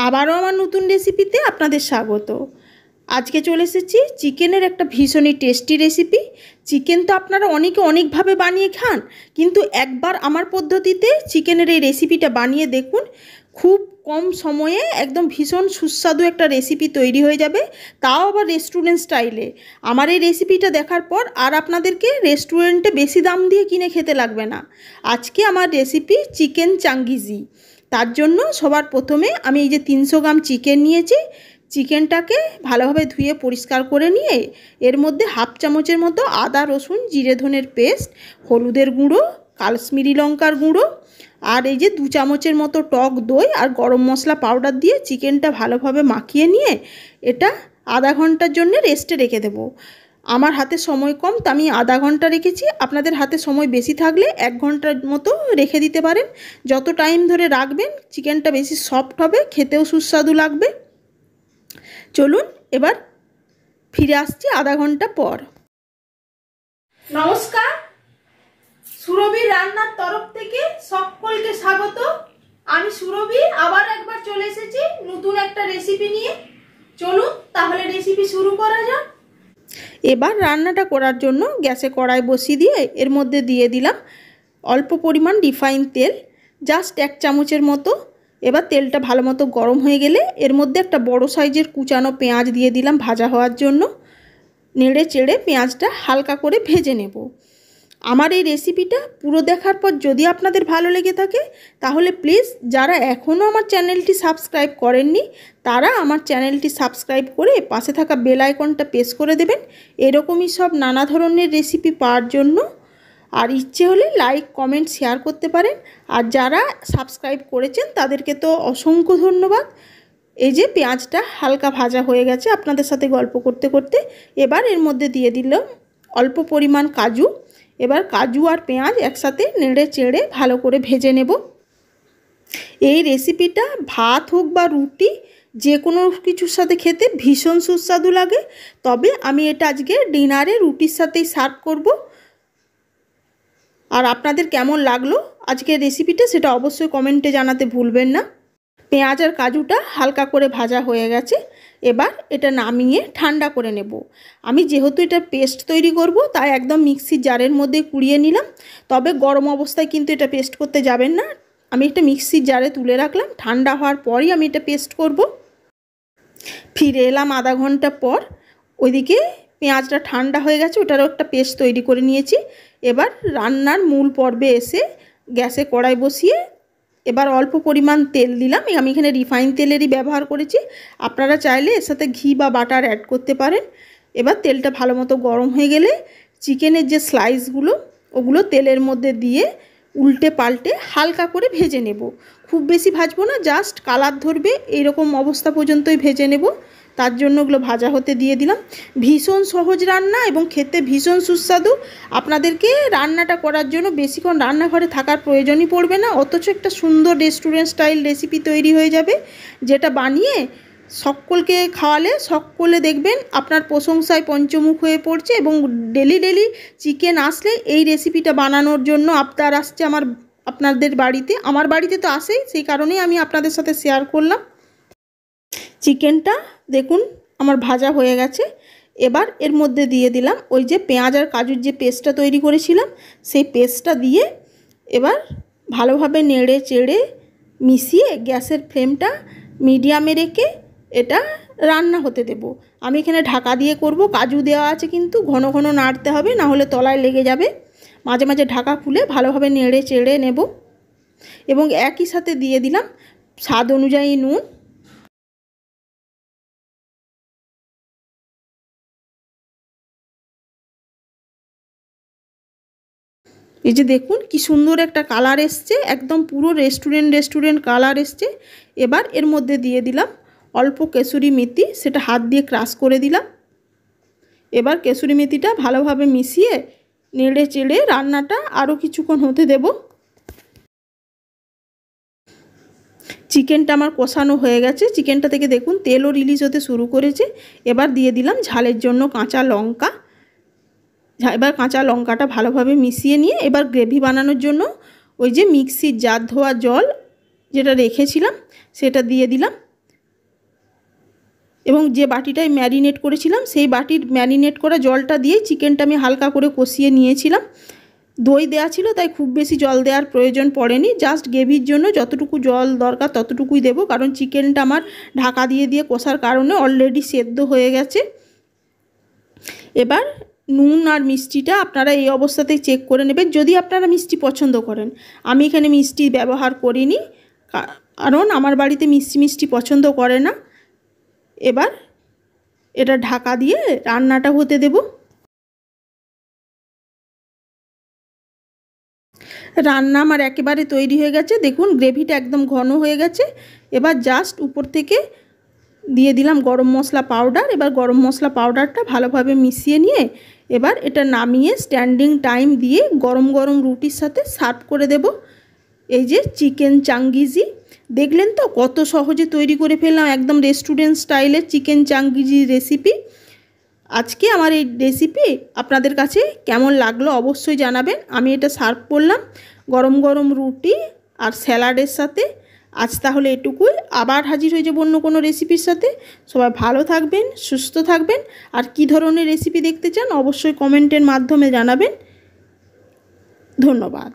আবারও আমার নতুন রেসিপিতে আপনাদের স্বাগত। আজকে চলে এসেছি চিকেনের একটা ভীষণই টেস্টি রেসিপি। চিকেন তো আপনারা অনেকে অনেকভাবে বানিয়ে খান, কিন্তু একবার আমার পদ্ধতিতে চিকেনের এই রেসিপিটা বানিয়ে দেখুন। খুব কম সময়ে একদম ভীষণ সুস্বাদু একটা রেসিপি তৈরি হয়ে যাবে, তাও আবার রেস্টুরেন্ট স্টাইলে। আমার এই রেসিপিটা দেখার পর আর আপনাদেরকে রেস্টুরেন্টে বেশি দাম দিয়ে কিনে খেতে লাগবে না। আজকে আমার রেসিপি চিকেন চাঙ্গিজি। তার জন্য সবার প্রথমে আমি এই যে 300 গ্রাম চিকেন নিয়েছি। চিকেনটাকে ভালোভাবে ধুয়ে পরিষ্কার করে নিয়ে এর মধ্যে হাফ চামচের মতো আদা রসুন জিরে ধনের পেস্ট, হলুদের গুঁড়ো, কাশ্মীরি লঙ্কার গুঁড়ো আর এই যে 2 চামচের মতো টক দই আর গরম মশলা পাউডার দিয়ে চিকেনটা ভালোভাবে মাখিয়ে নিয়ে এটা আধা ঘন্টার জন্য রেস্টে রেখে দেবো। আমার হাতে সময় কম, তো আমি আধা ঘন্টা রেখেছি। আপনাদের হাতে সময় বেশি থাকলে 1 ঘন্টার মতো রেখে দিতে পারেন। যত টাইম ধরে রাখবেন চিকেনটা বেশি সফট হবে, খেতেও সুস্বাদু লাগবে। চলুন এবার ফিরে আসছি আধা ঘন্টা পর। নমস্কার, সুরভি রান্নার তরফ থেকে সকলকে স্বাগত। আমি সুরভি আবার একবার চলে এসেছি নতুন একটা রেসিপি নিয়ে। চলুন তাহলে রেসিপি শুরু করা যাক। এবার রান্নাটা করার জন্য গ্যাসে কড়াই বসিয়ে দিয়ে এর মধ্যে দিয়ে দিলাম অল্প পরিমাণ রিফাইন তেল, জাস্ট 1 চামচের মতো। এবার তেলটা ভালো মতো গরম হয়ে গেলে এর মধ্যে একটা বড় সাইজের কুচানো পেঁয়াজ দিয়ে দিলাম ভাজা হওয়ার জন্য। নেড়ে চেড়ে পেঁয়াজটা হালকা করে ভেজে নেব। আমার এই রেসিপিটা পুরো দেখার পর যদি আপনাদের ভালো লেগে থাকে তাহলে প্লিজ যারা এখনও আমার চ্যানেলটি সাবস্ক্রাইব করেননি তারা আমার চ্যানেলটি সাবস্ক্রাইব করে পাশে থাকা বেল আইকনটা প্রেস করে দেবেন, এরকমই সব নানা ধরনের রেসিপি পাওয়ার জন্য। আর ইচ্ছে হলে লাইক কমেন্ট শেয়ার করতে পারেন। আর যারা সাবস্ক্রাইব করেছেন তাদেরকে তো অসংখ্য ধন্যবাদ। এই যে পেঁয়াজটা হালকা ভাজা হয়ে গেছে আপনাদের সাথে গল্প করতে করতে। এবার এর মধ্যে দিয়ে দিলাম অল্প পরিমাণ কাজু। এবার কাজু আর পেঁয়াজ একসাথে নেড়ে চেড়ে ভালো করে ভেজে নেব। এই রেসিপিটা ভাত হোক বা রুটি যে কোনো কিছুর সাথে খেতে ভীষণ সুস্বাদু লাগে। তবে আমি এটা আজকে ডিনারে রুটির সাথেই সার্ভ করব। আর আপনাদের কেমন লাগলো আজকের রেসিপিটা সেটা অবশ্যই কমেন্টে জানাতে ভুলবেন না। পেঁয়াজ আর কাজুটা হালকা করে ভাজা হয়ে গেছে। এবার এটা নামিয়ে ঠান্ডা করে নেব। আমি যেহেতু এটা পেস্ট তৈরি করব তাই একদম মিক্সির জারের মধ্যে কুড়িয়ে নিলাম। তবে গরম অবস্থায় কিন্তু এটা পেস্ট করতে যাবেন না। আমি একটা মিক্সির জারে তুলে রাখলাম, ঠান্ডা হওয়ার পরই আমি এটা পেস্ট করব। ফিরে এলাম আধা ঘন্টা পর। ওইদিকে পেঁয়াজটা ঠান্ডা হয়ে গেছে, ওটারও একটা পেস্ট তৈরি করে নিয়েছি। এবার রান্নার মূল পর্বে এসে গ্যাসে কড়াই বসিয়ে এবার অল্প পরিমাণ তেল দিলাম। আমি এখানে রিফাইন তেলেরই ব্যবহার করেছি, আপনারা চাইলে এর সাথে ঘি বা বাটার অ্যাড করতে পারেন। এবার তেলটা ভালো মতো গরম হয়ে গেলে চিকেনের যে স্লাইসগুলো ওগুলো তেলের মধ্যে দিয়ে উল্টে পাল্টে হালকা করে ভেজে নেব। খুব বেশি ভাজবো না, জাস্ট কালার ধরবে এইরকম অবস্থা পর্যন্তই ভেজে নেব। তার জন্য ওগুলো ভাজা হতে দিয়ে দিলাম। ভীষণ সহজ রান্না এবং খেতে ভীষণ সুস্বাদু। আপনাদেরকে রান্নাটা করার জন্য বেশিক্ষণ রান্নাঘরে থাকার প্রয়োজনই পড়বে না, অথচ একটা সুন্দর রেস্টুরেন্ট স্টাইল রেসিপি তৈরি হয়ে যাবে, যেটা বানিয়ে সকলকে খাওয়ালে সকলে দেখবেন আপনার প্রশংসায় পঞ্চমুখ হয়ে পড়ছে। এবং ডেলি ডেলি চিকেন আসলে এই রেসিপিটা বানানোর জন্য আবদার আসছে আপনাদের বাড়িতে। আমার বাড়িতে তো আসেই, সেই কারণেই আমি আপনাদের সাথে শেয়ার করলাম। চিকেনটা দেখুন আমার ভাজা হয়ে গেছে। এবার এর মধ্যে দিয়ে দিলাম ওই যে পেঁয়াজ আর কাজুর যে পেস্টটা তৈরি করেছিলাম সেই পেস্টটা দিয়ে এবার ভালোভাবে নেড়ে চেড়ে মিশিয়ে গ্যাসের ফ্লেমটা মিডিয়ামে রেখে এটা রান্না হতে দেব। আমি এখানে ঢাকা দিয়ে করব, কাজু দেওয়া আছে কিন্তু ঘন ঘন নাড়তে হবে, না হলে তলায় লেগে যাবে। মাঝে মাঝে ঢাকা খুলে ভালোভাবে নেড়ে চেড়ে নেব। এবং একই সাথে দিয়ে দিলাম স্বাদ অনুযায়ী নুন। এই যে দেখুন কি সুন্দর একটা কালার এসছে, একদম পুরো রেস্টুরেন্ট কালার এসছে। এবার এর মধ্যে দিয়ে দিলাম অল্প কেসুরি মেথি, সেটা হাত দিয়ে ক্রাশ করে দিলাম। এবার কেসুরি মেথিটা ভালোভাবে মিশিয়ে নেড়ে চেড়ে রান্নাটা আরও কিছুক্ষণ হতে দেব। চিকেনটা আমার কষানো হয়ে গেছে, চিকেনটা থেকে দেখুন তেলও রিলিজ হতে শুরু করেছে। এবার দিয়ে দিলাম ঝালের জন্য কাঁচা লঙ্কা। এবার কাঁচা লঙ্কাটা ভালোভাবে মিশিয়ে নিয়ে এবার গ্রেভি বানানোর জন্য ওই যে মিক্সির জার ধোয়া জল যেটা রেখেছিলাম সেটা দিয়ে দিলাম। এবং যে বাটিটায় ম্যারিনেট করেছিলাম সেই বাটির ম্যারিনেট করা জলটা দিয়ে চিকেনটা আমি হালকা করে কষিয়ে নিয়েছিলাম। দই দেওয়া ছিল তাই খুব বেশি জল দেওয়ার প্রয়োজন পড়েনি, জাস্ট গ্রেভির জন্য যতটুকু জল দরকার ততটুকুই দেবো, কারণ চিকেনটা আমার ঢাকা দিয়ে দিয়ে কষার কারণে অলরেডি সেদ্ধ হয়ে গেছে। এবার নুন আর মিষ্টিটা আপনারা এই অবস্থাতেই চেক করে নেবেন, যদি আপনারা মিষ্টি পছন্দ করেন। আমি এখানে মিষ্টি ব্যবহার করিনি, কারণ আমার বাড়িতে মিষ্টি পছন্দ করে না। এবার এটা ঢাকা দিয়ে রান্নাটা হতে দেব। রান্না আমার একেবারে তৈরি হয়ে গেছে, দেখুন গ্রেভিটা একদম ঘন হয়ে গেছে। এবার জাস্ট উপর থেকে দিয়ে দিলাম গরম মশলা পাউডার। এবার গরম মশলা পাউডারটা ভালোভাবে মিশিয়ে নিয়ে এবার এটা নামিয়ে স্ট্যান্ডিং টাইম দিয়ে গরম গরম রুটির সাথে সার্ভ করে দেব। এই যে চিকেন চাঙ্গিজি, দেখলেন তো কত সহজে তৈরি করে ফেললাম, একদম রেস্টুরেন্ট স্টাইলের চিকেন চাঙ্গিজি রেসিপি। আজকে আমার এই রেসিপি আপনাদের কাছে কেমন লাগলো অবশ্যই জানাবেন। আমি এটা সার্ভ করলাম গরম গরম রুটি আর স্যালাডের সাথে। আজ তাহলে এটুকুই, আবার হাজির হয়ে যাব অন্য কোনো রেসিপির সাথে। সবাই ভালো থাকবেন, সুস্থ থাকবেন, আর কী ধরনের রেসিপি দেখতে চান অবশ্যই কমেন্টের মাধ্যমে জানাবেন। ধন্যবাদ।